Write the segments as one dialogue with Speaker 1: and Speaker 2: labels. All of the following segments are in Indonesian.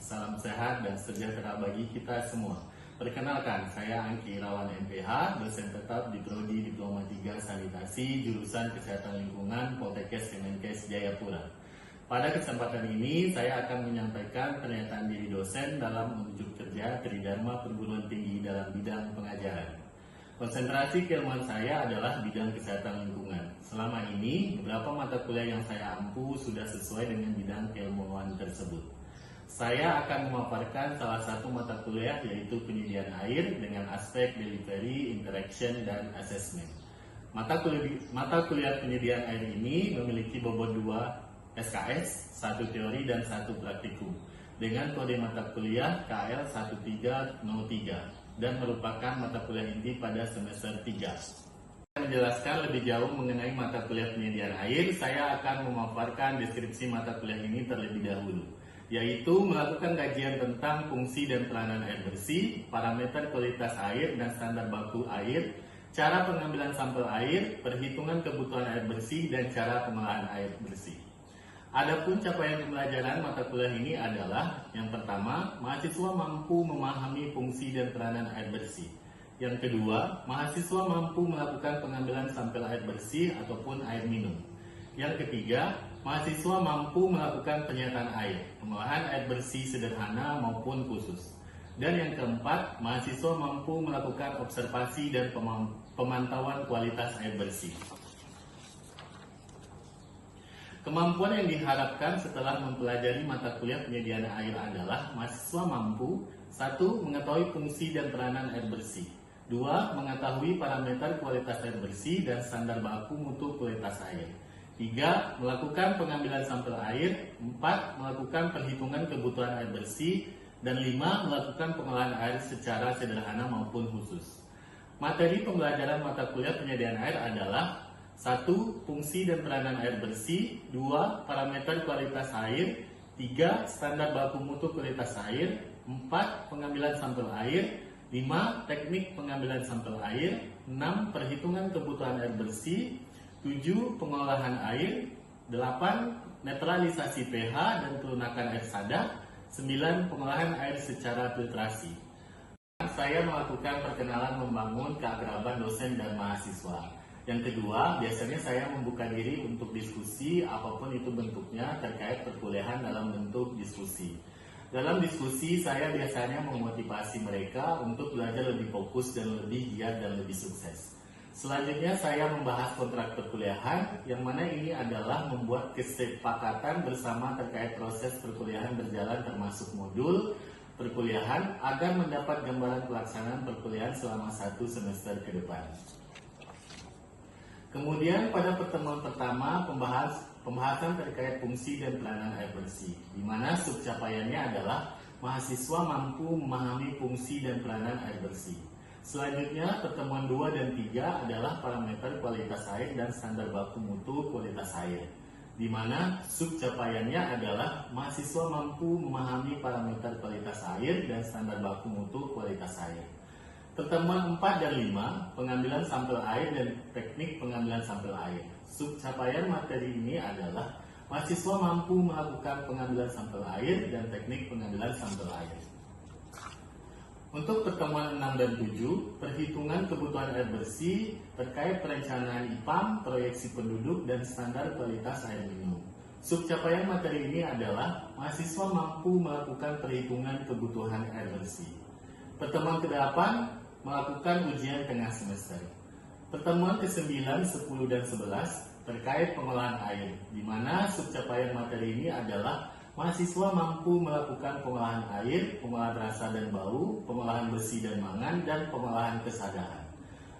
Speaker 1: Salam sehat dan sejahtera bagi kita semua. Perkenalkan, saya Angki Irawan MPH, dosen tetap di Prodi Diploma 3 Sanitasi, jurusan Kesehatan Lingkungan, Poltekkes Kemenkes Jayapura. Pada kesempatan ini, saya akan menyampaikan pernyataan diri dosen dalam unjuk kerja Tridharma Perguruan Tinggi dalam bidang pengajaran. Konsentrasi keilmuan saya adalah bidang kesehatan lingkungan. Selama ini, beberapa mata kuliah yang saya ampu sudah sesuai dengan bidang keilmuan tersebut. Saya akan memaparkan salah satu mata kuliah yaitu penyediaan air dengan aspek delivery, interaction, dan assessment. Mata kuliah penyediaan air ini memiliki bobot 2 SKS, 1 teori dan 1 praktikum dengan kode mata kuliah KL 1303 dan merupakan mata kuliah inti pada semester 3. Menjelaskan lebih jauh mengenai mata kuliah penyediaan air, saya akan memaparkan deskripsi mata kuliah ini terlebih dahulu, yaitu melakukan kajian tentang fungsi dan peranan air bersih, parameter kualitas air dan standar baku air, cara pengambilan sampel air, perhitungan kebutuhan air bersih, dan cara pengolahan air bersih. Adapun capaian pembelajaran mata kuliah ini adalah: yang pertama, mahasiswa mampu memahami fungsi dan peranan air bersih. Yang kedua, mahasiswa mampu melakukan pengambilan sampel air bersih ataupun air minum. Yang ketiga, mahasiswa mampu melakukan penyataan air, pengolahan air bersih sederhana maupun khusus. Dan yang keempat, mahasiswa mampu melakukan observasi dan pemantauan kualitas air bersih. Kemampuan yang diharapkan setelah mempelajari mata kuliah penyediaan air adalah mahasiswa mampu: 1. Mengetahui fungsi dan peranan air bersih. 2. Mengetahui parameter kualitas air bersih dan standar baku mutu kualitas air. 3. Melakukan pengambilan sampel air. 4. Melakukan perhitungan kebutuhan air bersih. Dan 5. Melakukan pengolahan air secara sederhana maupun khusus. Materi pembelajaran mata kuliah penyediaan air adalah: 1. Fungsi dan peranan air bersih. 2. Parameter kualitas air. 3. Standar baku mutu kualitas air. 4. Pengambilan sampel air. 5. Teknik pengambilan sampel air. 6. Perhitungan kebutuhan air bersih. 7. Pengolahan air. 8. Netralisasi pH dan pelunakan air sada. 9. Pengolahan air secara filtrasi. Saya melakukan perkenalan membangun keakraban dosen dan mahasiswa. Yang kedua, biasanya saya membuka diri untuk diskusi apapun itu bentuknya terkait perkuliahan dalam bentuk diskusi. Dalam diskusi, saya biasanya memotivasi mereka untuk belajar lebih fokus dan lebih giat dan lebih sukses. Selanjutnya, saya membahas kontrak perkuliahan, yang mana ini adalah membuat kesepakatan bersama terkait proses perkuliahan berjalan termasuk modul perkuliahan agar mendapat gambaran pelaksanaan perkuliahan selama 1 semester ke depan. Kemudian pada pertemuan pertama pembahasan terkait fungsi dan peranan air bersih, di mana subcapaiannya adalah mahasiswa mampu memahami fungsi dan peranan air bersih. Selanjutnya pertemuan 2 dan 3 adalah parameter kualitas air dan standar baku mutu kualitas air, di mana subcapaiannya adalah mahasiswa mampu memahami parameter kualitas air dan standar baku mutu kualitas air. Pertemuan 4 dan 5, pengambilan sampel air dan teknik pengambilan sampel air. Subcapaian materi ini adalah mahasiswa mampu melakukan pengambilan sampel air dan teknik pengambilan sampel air. Untuk pertemuan 6 dan 7, perhitungan kebutuhan air bersih terkait perencanaan IPAM, proyeksi penduduk, dan standar kualitas air minum. Subcapaian materi ini adalah mahasiswa mampu melakukan perhitungan kebutuhan air bersih. Pertemuan ke-8, melakukan ujian tengah semester. Pertemuan ke-9, 10, dan 11 terkait pengolahan air, di mana subcapaian materi ini adalah mahasiswa mampu melakukan pengolahan air, pengolahan rasa dan bau, pengolahan bersih dan mangan, dan pengolahan kesadaran.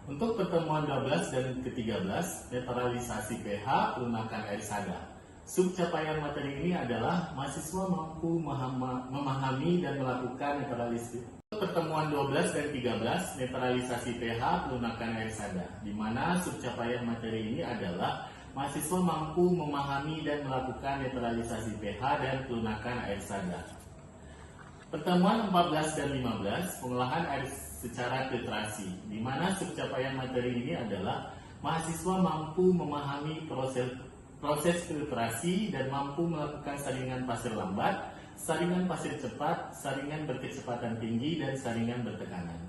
Speaker 1: Untuk pertemuan 12 dan ke-13, netralisasi pH, pelunakan air sada. Subcapaian materi ini adalah mahasiswa mampu memahami dan melakukan netralisasi. Pertemuan 12 dan 13, netralisasi pH, pelunakan air sada, di mana subcapaian materi ini adalah mahasiswa mampu memahami dan melakukan netralisasi pH dan pelunakan air sada. Pertemuan 14 dan 15, pengolahan air secara filtrasi, di mana subcapaian materi ini adalah mahasiswa mampu memahami proses filtrasi dan mampu melakukan saringan pasir lambat saringan pasir cepat, saringan berkecepatan tinggi, dan saringan bertekanan.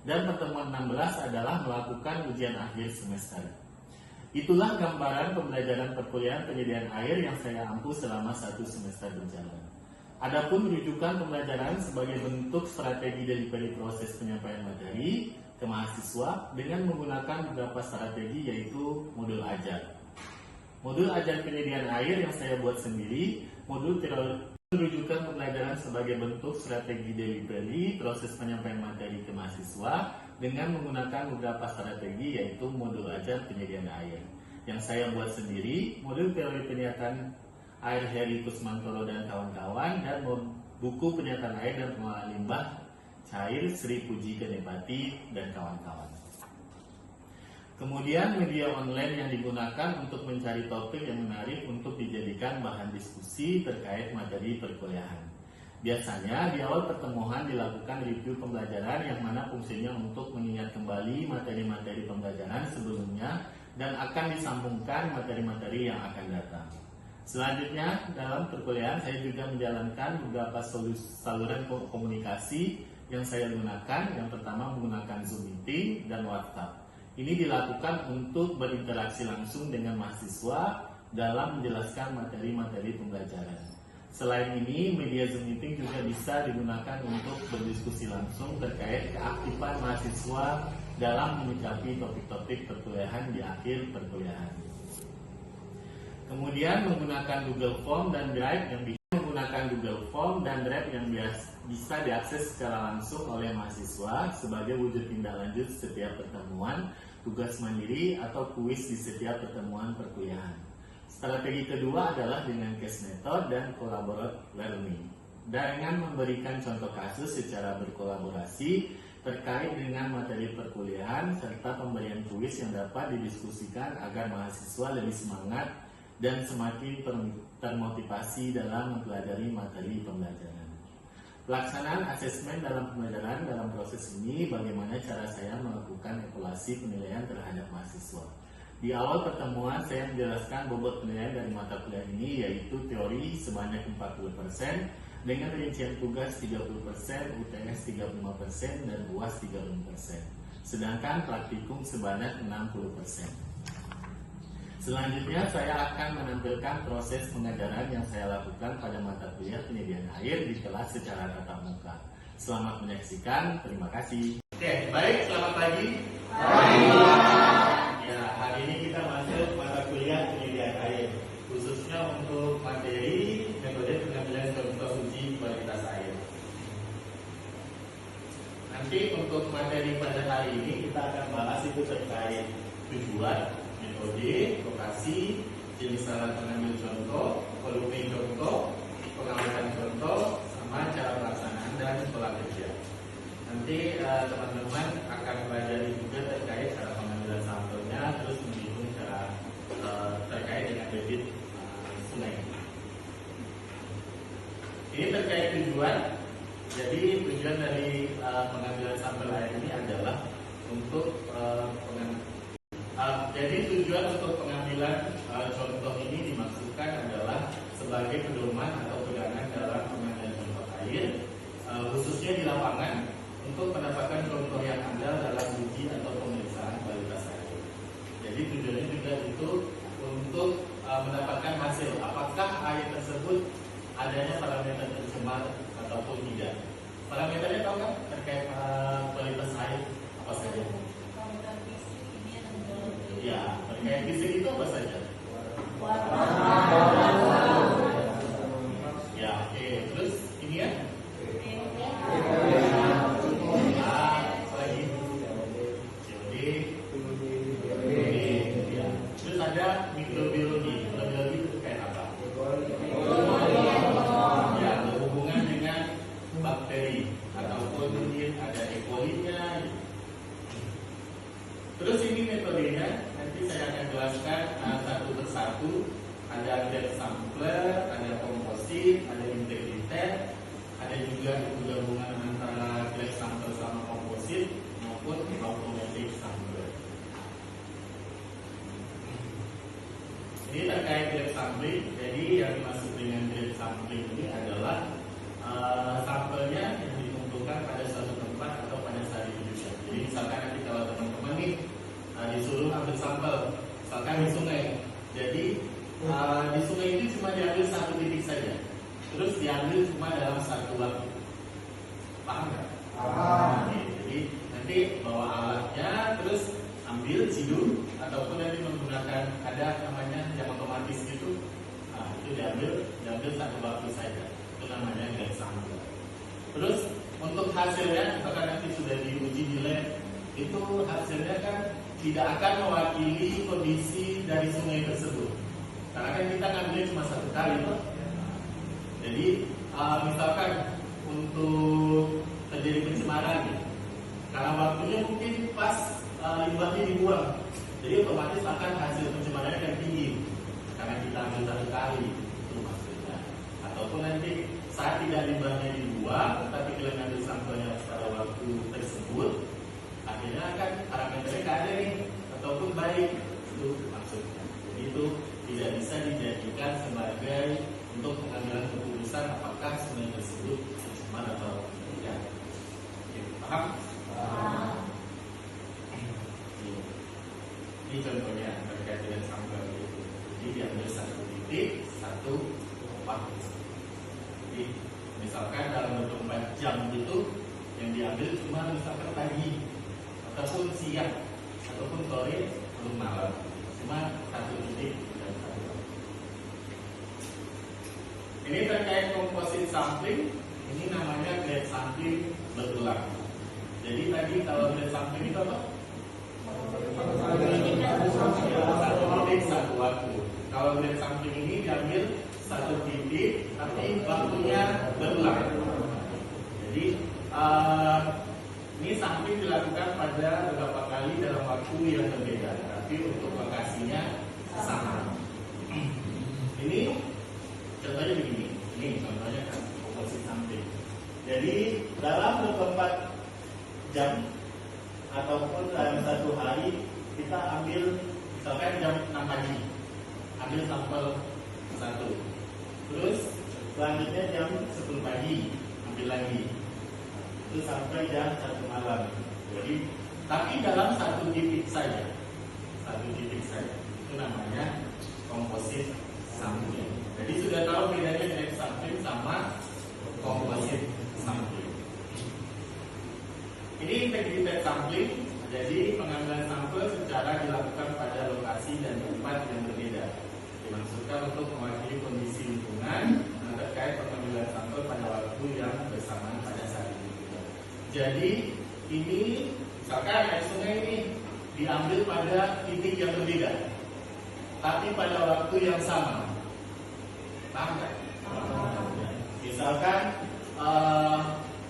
Speaker 1: Dan pertemuan 16 adalah melakukan ujian akhir semester. Itulah gambaran pembelajaran perkuliahan penyediaan air yang saya ampu selama 1 semester berjalan. Adapun rujukan pembelajaran sebagai bentuk strategi delivery proses penyampaian materi ke mahasiswa dengan menggunakan beberapa strategi, yaitu modul ajar. Modul ajar penyediaan air yang saya buat sendiri, modul rujukan pembelajaran sebagai bentuk strategi delivery proses penyampaian materi ke mahasiswa dengan menggunakan beberapa strategi, yaitu modul ajar penyediaan air. Yang saya buat sendiri, modul teori penyataan air Heri Kusmantoro dan kawan-kawan, dan buku penyataan air dan pengolahan limbah cair Sri Puji Kenepati dan kawan-kawan. Kemudian media online yang digunakan untuk mencari topik yang menarik untuk dijadikan bahan diskusi terkait materi perkuliahan. Biasanya di awal pertemuan dilakukan review pembelajaran yang mana fungsinya untuk mengingat kembali materi-materi pembelajaran sebelumnya dan akan disambungkan materi-materi yang akan datang. Selanjutnya dalam perkuliahan saya juga menjalankan beberapa saluran komunikasi yang saya gunakan. Yang pertama menggunakan Zoom Meeting dan WhatsApp. Ini dilakukan untuk berinteraksi langsung dengan mahasiswa dalam menjelaskan materi-materi pembelajaran. Selain ini, media Zoom Meeting juga bisa digunakan untuk berdiskusi langsung terkait keaktifan mahasiswa dalam menyikapi topik-topik perkuliahan di akhir perkuliahan. Kemudian menggunakan Google Form dan Drive yang bisa diakses secara langsung oleh mahasiswa sebagai wujud tindak lanjut setiap pertemuan, tugas mandiri atau kuis di setiap pertemuan perkuliahan. Strategi kedua adalah dengan case method dan collaborative learning. Dengan memberikan contoh kasus secara berkolaborasi terkait dengan materi perkuliahan serta pemberian kuis yang dapat didiskusikan agar mahasiswa lebih semangat dan semakin termotivasi dalam mempelajari materi pembelajaran. Pelaksanaan asesmen dalam pembelajaran dalam proses ini, bagaimana cara saya melakukan evaluasi penilaian terhadap mahasiswa. Di awal pertemuan saya menjelaskan bobot penilaian dari mata kuliah ini, yaitu teori sebanyak 40% dengan rincian tugas 30%, UTS 35% dan UAS 30%. Sedangkan praktikum sebanyak 60%. Selanjutnya saya akan menampilkan proses pengajaran yang saya lakukan pada mata kuliah penyediaan air di kelas secara tatap muka. Selamat menyaksikan, terima kasih. Oke, baik, selamat pagi. Ya, hari ini kita masuk mata kuliah penyediaan air, khususnya untuk materi metode pengambilan contoh uji kualitas air. Nanti untuk materi pada hari ini kita akan bahas itu terkait tujuan, metode, lokasi, jenis alat pengambil contoh, volume contoh, pengamatan contoh, sama cara pelaksanaan dan pola kerja. Nanti teman-teman akan pelajari juga terkait cara pengambilan sampelnya, terus menghitung cara terkait dengan debit sungai. Ini terkait tujuan. Jadi tujuan dari pengambilan sampel air ini adalah untuk jadi tujuan untuk pengambilan contoh ini dimaksudkan adalah sebagai pedoman atau pegangan dalam pengambilan contoh air, khususnya di lapangan, untuk mendapatkan contoh yang andal dalam uji atau pemeriksaan kualitas air. Jadi tujuannya juga itu untuk mendapatkan hasil apakah air tersebut adanya parameter tercemar ataupun tidak. Parameternya tahu kan terkait kualitas air apa saja? Ya, terkait fisik itu apa saja? Ya, oke. Terus ini ya? Terus ada mikrobiologi. Mikrobiologi itu kayak apa? Ya, berhubungan dengan bakteri ataupun mungkin ada E. coli-nya. Terus ini metodenya, nanti saya akan jelaskan satu persatu. Ada grade sampler, ada komposit, ada integritet, ada juga gabungan antara grade sampler sama komposit maupun automatic sampler. Ini terkait grade sampling. Jadi yang dimaksud dengan grade sampling ini adalah sampelnya yang dikumpulkan pada suatu tempat atau pada sari tujuan. Jadi misalkan nanti kalau teman-teman nih disuruh ambil sampel, misalkan di sungai. Jadi di sungai itu cuma diambil satu titik saja, terus diambil cuma dalam satu waktu. Paham nggak? Jadi nanti bawa alatnya, terus ambil cidung ataupun nanti menggunakan ada namanya yang otomatis gitu. Itu diambil satu waktu saja. Itu namanya grade sampel. Terus untuk hasilnya, bahkan nanti sudah diuji di lab, itu hasilnya kan tidak akan mewakili kondisi dari sungai tersebut. Karena kan kita ngambilnya cuma satu kali, toh. Jadi misalkan untuk terjadi pencemaran, karena waktunya mungkin pas limbahnya dibuang, jadi otomatis akan hasil pencemarannya akan tinggi karena kita ambil satu kali, itu maksudnya. Ataupun nanti saat tidak limbahnya dibuang, tapi kalian ambil sampelnya pada waktu tersebut, akhirnya akan parameternya nggak ada nih, ataupun baik, itu maksudnya. Jadi itu tidak bisa dijadikan sebagai untuk pengambilan keputusan apakah sungai tersebut cemar atau tidak. Paham? Ini contohnya terkait dengan sampel itu. Jadi diambil satu titik, satu waktu. Jadi misalkan dalam 24 jam itu yang diambil cuma misalkan pagi ataupun siang ataupun sore atau malam, cuma satu titik dan satu waktu. Ini terkait composite sampling, ini namanya grade sampling berulang. Jadi tadi kalau grade sampling itu apa? Satu titik satu waktu. Kalau grade sampling ini diambil satu titik tapi waktunya berulang. Jadi ini sampling dilakukan pada beberapa kali dalam waktu yang berbeda, tapi untuk lokasinya sama. Ini contohnya begini. Ini contohnya kan composite sampling. Jadi dalam 24 jam ataupun dalam satu hari kita ambil misalkan jam 6 pagi, ambil sampel 1. Terus selanjutnya jam 10 pagi ambil lagi, itu sampai jam 1 malam. Jadi tapi dalam satu titik saja, itu namanya composite sampling. Jadi sudah tahu bedanya grade sampling sama composite sampling. Ini integrated sampling. Jadi pengambilan sampel secara dilakukan pada lokasi dan tempat yang berbeda. Dimaksudkan untuk mewakili kondisi lingkungan terkait pengambilan sampel pada waktu yang bersamaan pada saat itu. Jadi ini misalkan air sungai ini diambil pada titik yang berbeda, tapi pada waktu yang sama. Paham kan? Misalkan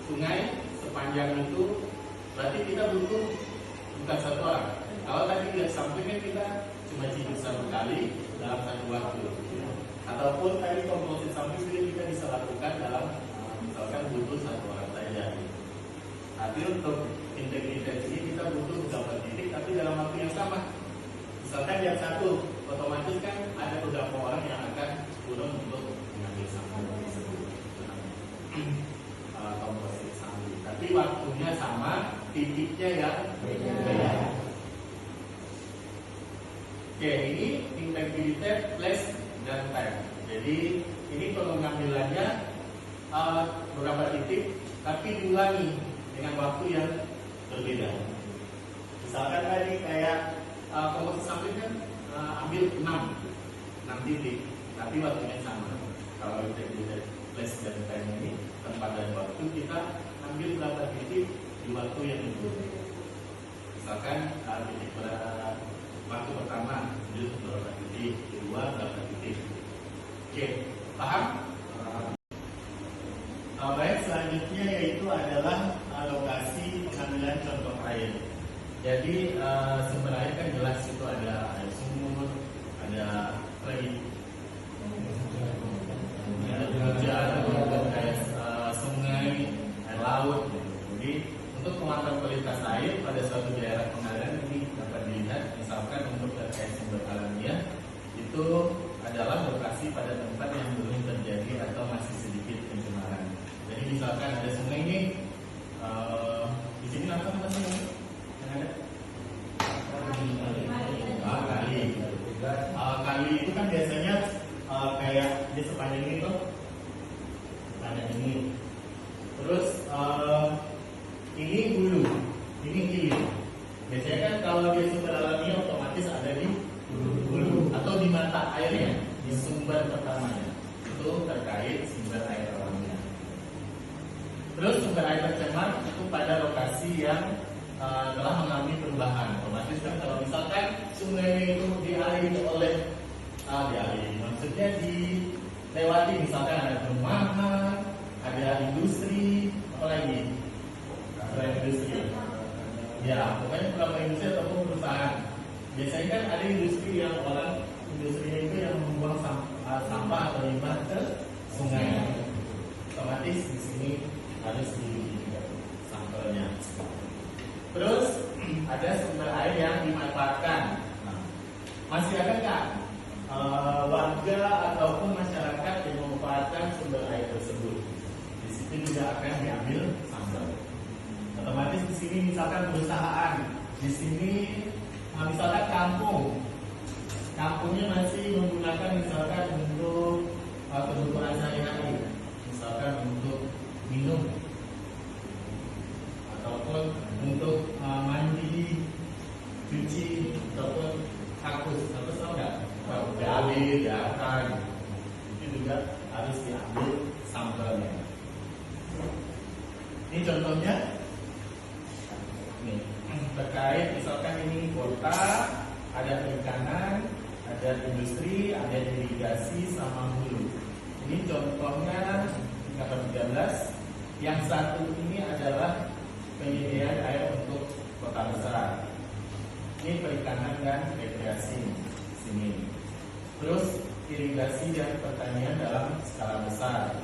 Speaker 1: sungai sepanjang itu berarti kita butuh bukan satu orang. Kalau tadi lihat sampingnya kita cuma ciduk satu kali dalam satu waktu. Ataupun tadi composite sampling kita bisa lakukan dalam misalkan butuh satu orang saja. Tapi untuk integritas ini kita butuh beberapa titik tapi dalam waktu yang sama. Misalkan yang satu, otomatis kan ada beberapa orang yang akan turun untuk mengambil sampel tersebut. Composite sampling. Tapi waktunya sama, titiknya yang beda. Oke, ini integrated place dan time. Jadi ini pengambilannya beberapa titik, tapi diulangi dengan waktu yang berbeda. Misalkan tadi kayak composite sampling kan ambil 6 titik, tapi waktunya sama. Kalau integrated place dan time ini tempat dan waktu kita ambil berapa titik di waktu yang berbeda. Misalkan titik waktu pertama ambil berapa titik, kedua berapa titik. Oke, paham? Baik, selanjutnya yaitu adalah lokasi pengambilan contoh air. Jadi sumber air kan jelas itu ada air sumur, ada hujan, air sungai, air laut. Jadi untuk penguatan kualitas air pada suatu daerah pengaliran ini dapat dilihat, misalkan untuk terkait sumber alamiah itu adalah lokasi pada tempat yang belum terjadi atau masih sedikit pencemaran. Jadi Kali itu kan biasanya kayak dia sepanjang ini tuh, sepanjang ini. Terus ini hulu, ini hilir. Biasanya kan kalau dia sumber alami otomatis ada di hulu atau di mata airnya, di sumber pertamanya. Itu terkait sumber air alaminya. Terus sumber air tercemar itu pada lokasi yang telah mengalami perubahan. Otomatis kan kalau misalkan sungai itu dialiri oleh maksudnya dilewati, misalkan ada perumahan, ada industri, apa lagi? Industri. Ya, pokoknya beberapa industri ataupun perusahaan. Biasanya kan ada industri yang industrinya itu yang membuang sampah atau limbah ke sungai. Otomatis di sini harus di sampelnya. Terus ada sumber air yang dimanfaatkan. Masih ada nggak warga ataupun masyarakat yang memanfaatkan sumber air tersebut? Di situ juga akan diambil sampel. Otomatis di sini misalkan perusahaan, di sini misalkan kampungnya masih menggunakan misalkan untuk kebutuhan sehari-hari, misalkan untuk minum ataupun untuk mandi, cuci ataupun hapus tahu nggak? Gali, data, itu juga harus diambil sampelnya. Ini contohnya, nih terkait misalkan ini kota, ada perikanan, ada industri, ada irigasi sama hulu. Ini contohnya tingkat 13. Yang satu ini adalah penyediaan air untuk kota besar. Ini perikanan dan rekreasi sini. Terus irigasi dan pertanian dalam skala besar.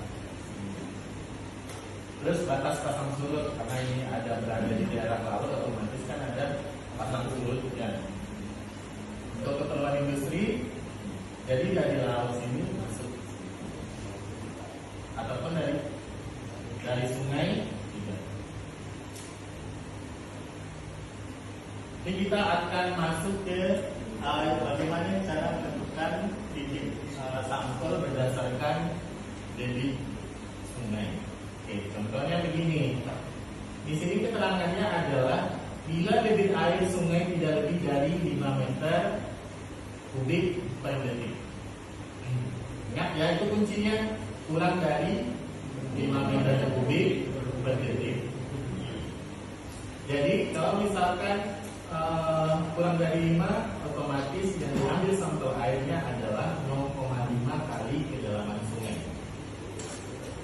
Speaker 1: Terus batas pasang surut, karena ini ada berada di daerah laut, otomatis kan ada pasang surutnya. Untuk keperluan industri, jadi dari laut sini masuk, ataupun dari sungai juga. Ini kita akan masuk ke bagaimana cara menentukan titik sampel berdasarkan debit sungai. Oke, contohnya begini. Di sini keterangannya adalah bila debit air sungai tidak lebih dari 5 meter kubik per detik. Ingat ya, itu kuncinya kurang dari 5 meter kubik per detik. Jadi kalau misalkan kurang dari 5, otomatis yang diambil sampel airnya adalah 0,5 kali kedalaman sungai.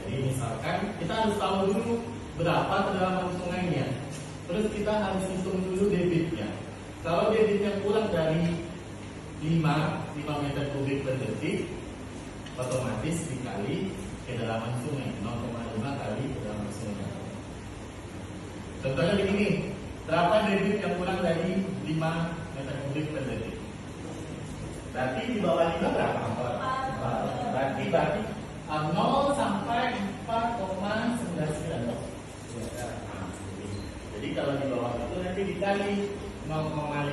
Speaker 1: Jadi misalkan kita harus tahu dulu berapa kedalaman sungainya. Terus kita harus hitung dulu debitnya. Kalau debitnya kurang dari 5 meter kubik per detik, otomatis dikali kedalaman sungai, 0,5 kali kedalaman sungai. Contohnya begini, berapa debit yang kurang dari 5 meter kubik per detik? Berarti di bawah 5 berapa? Berarti 0 sampai 4,99. Jadi kalau di bawah itu nanti dikali 0,5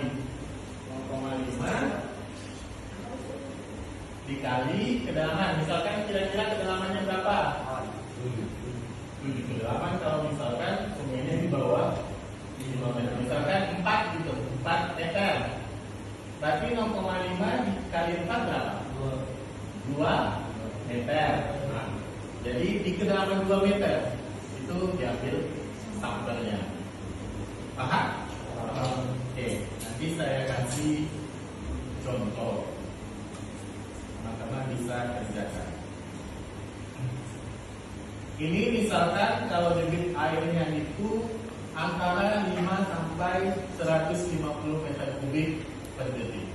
Speaker 1: dikali kedalaman. Misalkan kira-kira kedalamannya berapa? 7 kedalaman. Kalau misalkan sungainya di bawah 5 meter, misalkan 4 gitu, 4 meter. Berarti 0,5 dikali 4 berapa? 2 meter. Nah, jadi di kedalaman 2 meter itu diambil sampelnya. Paham? Oke, nanti saya kasih contoh. Teman-teman bisa kerjakan. Ini misalkan kalau debit airnya itu antara 5 sampai 150 meter kubik per detik.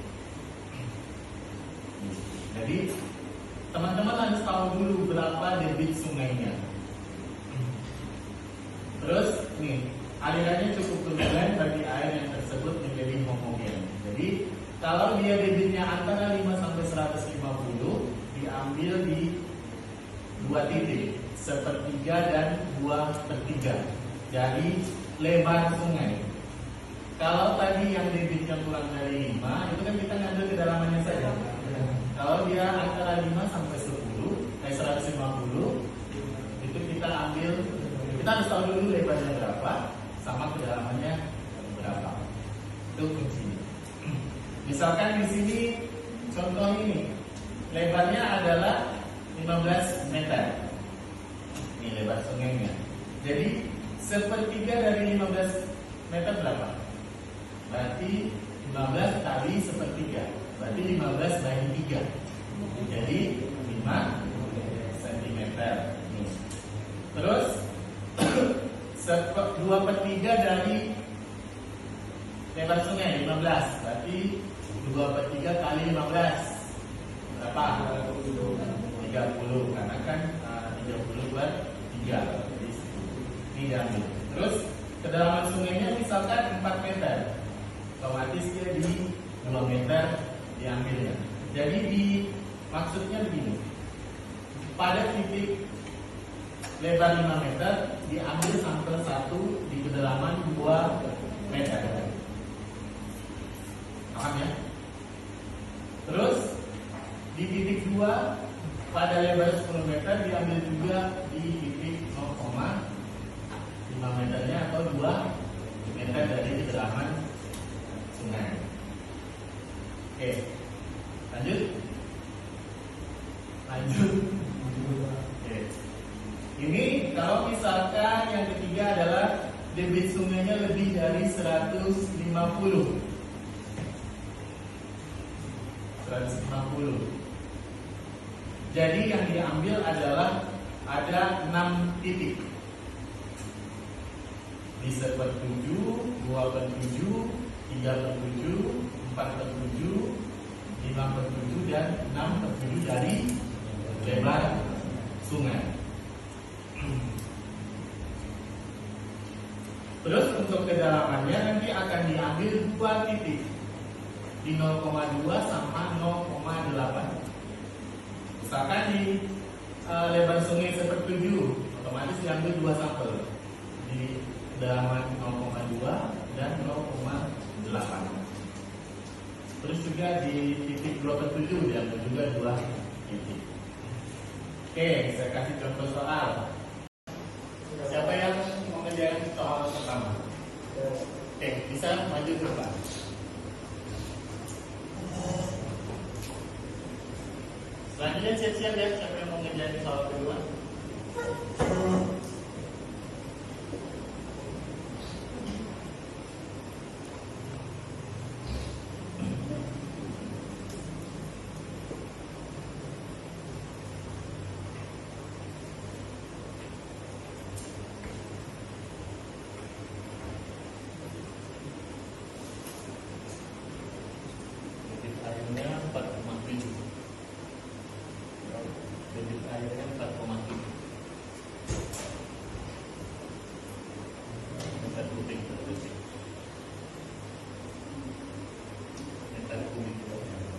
Speaker 1: Jadi teman-teman harus tahu dulu berapa debit sungainya. Terus nih, alirannya cukup turunan bagi air yang tersebut menjadi homogen. Jadi kalau dia debitnya antara 5 sampai 150, diambil di 2 titik, 1/3 dan 2/3 dari lebar sungai. Kalau tadi yang debitnya kurang dari 5, itu kan kita ngambil kedalamannya saja. Misalkan di sini contoh ini lebarnya adalah 15 meter. Ini lebar sungainya. Jadi sepertiga dari 15 meter berapa? Berarti 15 kali sepertiga. Berarti 15 bagi 3. Jadi 5 cm. Terus 2/3 dari lebar sungai 15. Berarti 2/3 kali 15 berapa? 30. Karena kan 30/3. Jadi ini diambil. Terus kedalaman sungainya misalkan 4 meter. Otomatis dia di 2 meter diambilnya. Jadi maksudnya begini. Pada titik lebar 5 meter diambil sampel 1 di kedalaman 2 meter. Paham ya? Terus di titik 2 pada lebar 10 meter diambil juga di titik 0,5 meternya atau 2 meter dari kedalaman sungai. Oke, lanjut. Oke. Ini kalau misalkan yang ketiga adalah debit sungainya lebih dari 150. Jadi yang diambil adalah ada 6 titik. Di 1/7, 2/7, 3/7, 4/7, 5/7 dan 6/7 dari lebar sungai. Terus untuk kedalamannya nanti akan diambil 2 titik di 0,2 sama 0,8. Misalkan di lebar sungai 1/7, otomatis diambil 2 sampel di kedalaman 0,2 dan 0,8. Terus juga di titik 2/7 diambil juga 2 titik. Oke, saya kasih contoh soal. Siapa yang mau ngerjain soal pertama? Oke, bisa maju ke depan. Selanjutnya siap-siap ya, siapa yang mau ngerjain soal kedua? Airnya 4,7. Debit airnya 4,7. Meter kubik per detik. Meter kubik per detik.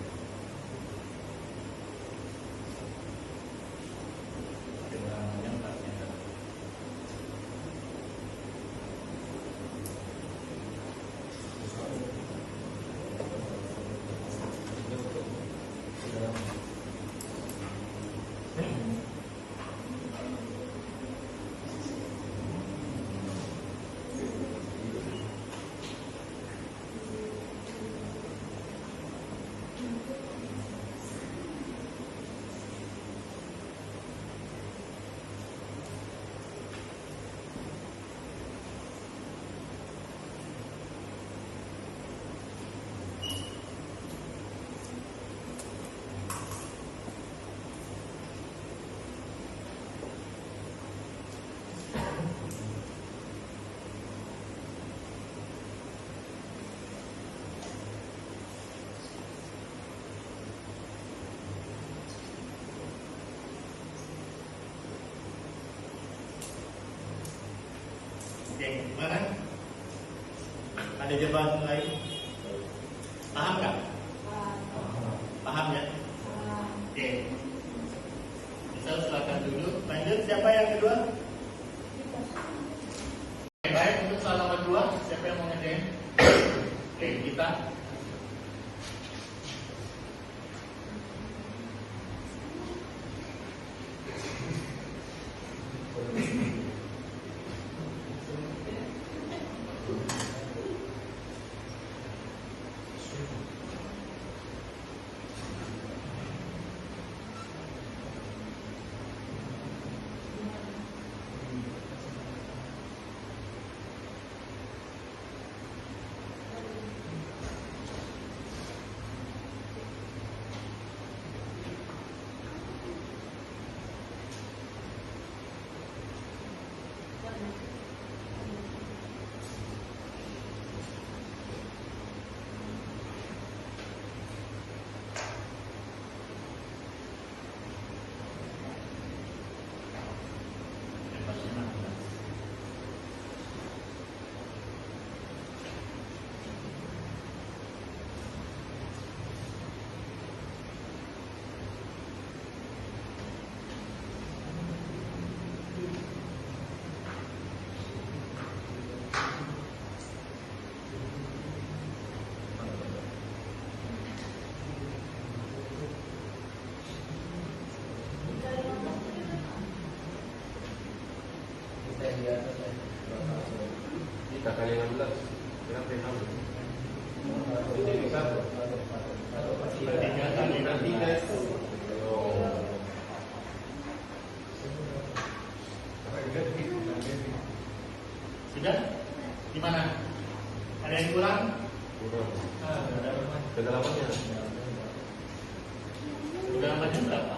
Speaker 1: Kedalamannya 4 meter. Oke, gimana? Ada jawaban lain? Paham nggak? Paham ya? Oke. Bisa silakan duduk. Lanjut, siapa yang kedua? Oke, baik, untuk soal nomor 2, siapa yang mau ngerjain? Oke, kita. Kedalamannya berapa?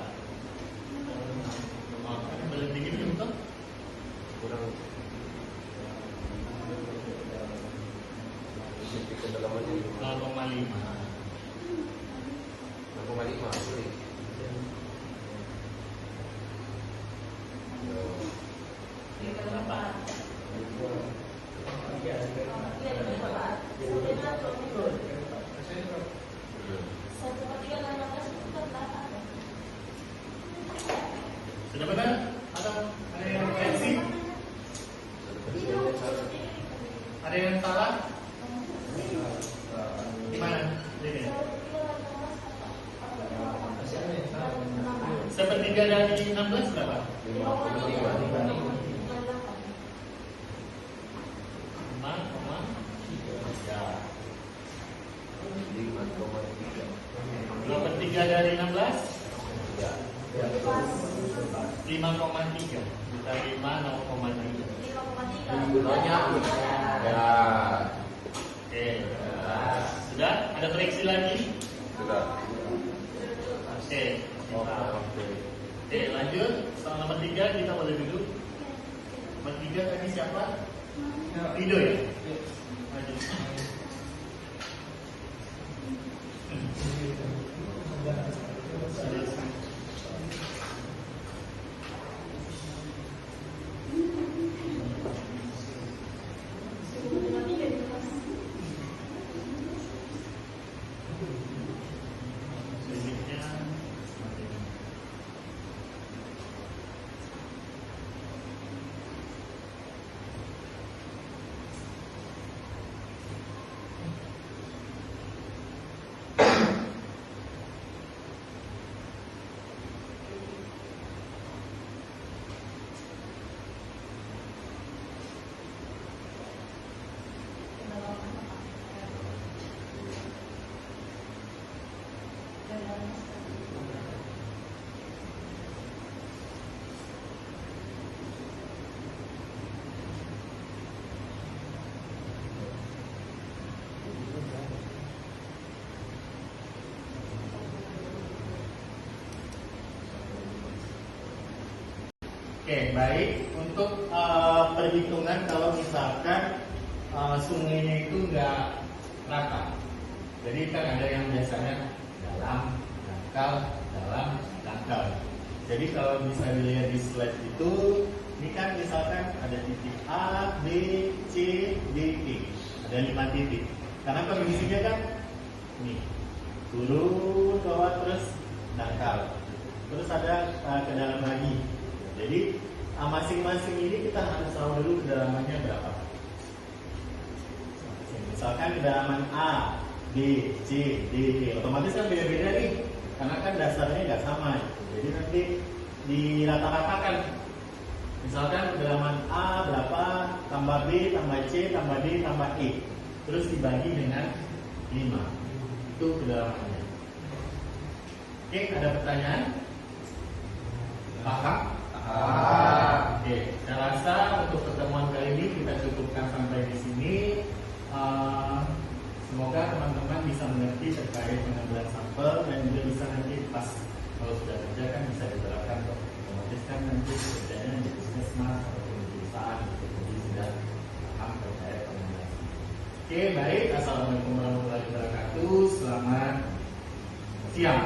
Speaker 1: Oh, kan paling tinggi belum tuh?
Speaker 2: Kurang kedalamannya
Speaker 1: 0,5.
Speaker 2: 0,5 sorry.
Speaker 1: Sudah benar? Atau ada yang koreksi? Ada yang salah? Gimana? Ini. Sepertiga dari 16 berapa? 5,3 dari 16? 5,3. Kita 5, 0,3.
Speaker 2: Banyak. Ya.
Speaker 1: Oke. Sudah? Ada koreksi lagi?
Speaker 2: Sudah.
Speaker 1: Oke. Oke, lanjut. Soal nomor 3 kita boleh duduk. Nomor 3 tadi siapa? Rido ya? Lanjut. Oke, baik. Untuk perhitungan kalau misalkan sungainya itu nggak rata. Jadi kan ada yang biasanya dalam, dangkal. Jadi kalau bisa dilihat di slide itu, ini kan misalkan ada titik A, B, C, D, E. Ada 5 titik. Karena kondisinya kan ini turun, bawah, terus dangkal. Terus ada ke dalam lagi. Jadi masing-masing ini kita harus tahu dulu kedalamannya berapa. Misalkan kedalaman A, B, C, D, E, otomatis kan beda-beda nih, karena kan dasarnya nggak sama. Jadi nanti dirata-ratakan. Misalkan kedalaman A berapa, tambah B, tambah C, tambah D, tambah E, terus dibagi dengan 5. Itu kedalamannya. Oke, ada pertanyaan? Paham? Oke, saya rasa untuk pertemuan kali ini kita cukupkan sampai di sini. Semoga teman-teman bisa mengerti terkait pengambilan sampel dan juga bisa nanti pas kalau sudah kerja kan bisa diterapkan. Otomatis kan nanti kerjanya di puskesmas atau di perusahaan, jadi sudah paham terkait pengambilan. Oke, baik. Assalamualaikum warahmatullahi wabarakatuh. Selamat siang.